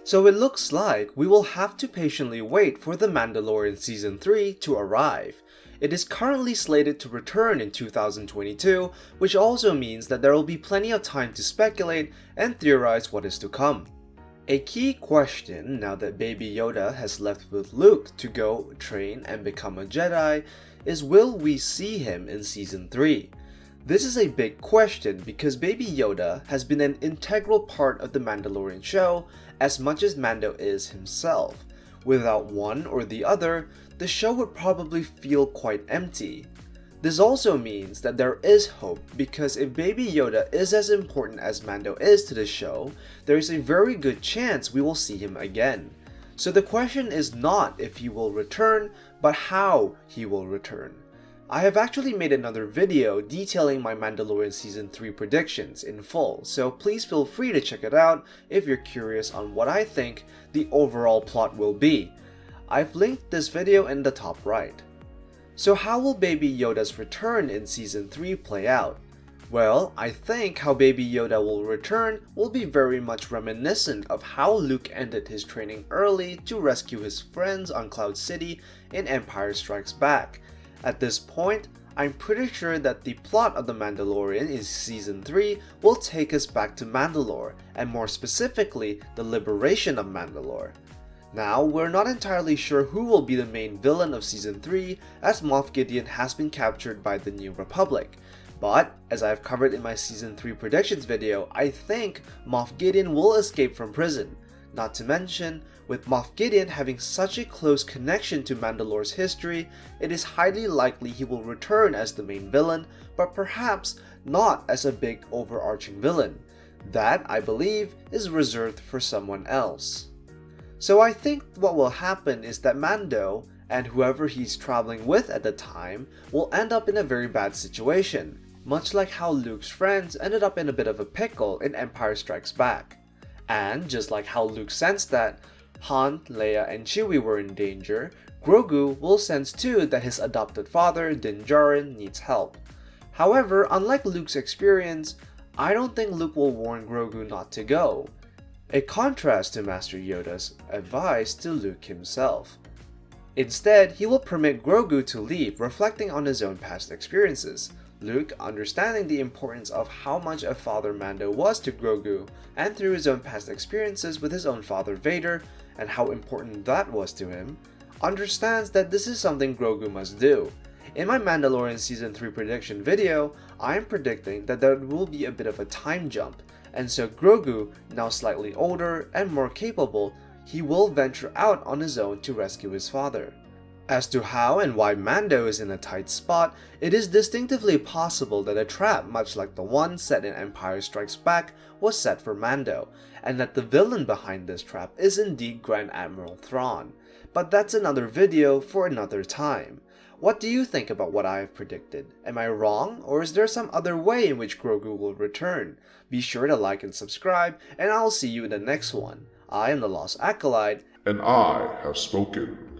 So it looks like we will have to patiently wait for The Mandalorian Season 3 to arrive. It is currently slated to return in 2022, which also means that there will be plenty of time to speculate and theorize what is to come. A key question now that Baby Yoda has left with Luke to go train and become a Jedi is, will we see him in Season 3? This is a big question because Baby Yoda has been an integral part of the Mandalorian show as much as Mando is himself. Without one or the other, the show would probably feel quite empty. This also means that there is hope because if Baby Yoda is as important as Mando is to the show, there is a very good chance we will see him again. So the question is not if he will return, but how he will return. I have actually made another video detailing my Mandalorian Season 3 predictions in full, so please feel free to check it out if you're curious on what I think the overall plot will be. I've linked this video in the top right. So how will Baby Yoda's return in Season 3 play out? Well, I think how Baby Yoda will return will be very much reminiscent of how Luke ended his training early to rescue his friends on Cloud City in Empire Strikes Back. At this point, I'm pretty sure that the plot of The Mandalorian in Season 3 will take us back to Mandalore, and more specifically, the liberation of Mandalore. Now, we're not entirely sure who will be the main villain of Season 3 as Moff Gideon has been captured by the New Republic. But, as I've covered in my Season 3 predictions video, I think Moff Gideon will escape from prison. Not to mention, with Moff Gideon having such a close connection to Mandalore's history, it is highly likely he will return as the main villain, but perhaps not as a big overarching villain. That, I believe, is reserved for someone else. So I think what will happen is that Mando, and whoever he's traveling with at the time, will end up in a very bad situation, much like how Luke's friends ended up in a bit of a pickle in Empire Strikes Back. And just like how Luke sensed that Han, Leia, and Chewie were in danger, Grogu will sense too that his adopted father, Din Djarin, needs help. However, unlike Luke's experience, I don't think Luke will warn Grogu not to go. A contrast to Master Yoda's advice to Luke himself. Instead, he will permit Grogu to leave, reflecting on his own past experiences. Luke, understanding the importance of how much a father Mando was to Grogu, and through his own past experiences with his own father Vader, and how important that was to him, understands that this is something Grogu must do. In my Mandalorian Season 3 prediction video, I am predicting that there will be a bit of a time jump, and so Grogu, now slightly older and more capable, he will venture out on his own to rescue his father. As to how and why Mando is in a tight spot, it is distinctively possible that a trap much like the one set in Empire Strikes Back was set for Mando, and that the villain behind this trap is indeed Grand Admiral Thrawn. But that's another video for another time. What do you think about what I have predicted? Am I wrong, or is there some other way in which Grogu will return? Be sure to like and subscribe, and I'll see you in the next one. I am the Lost Acolyte, and I have spoken.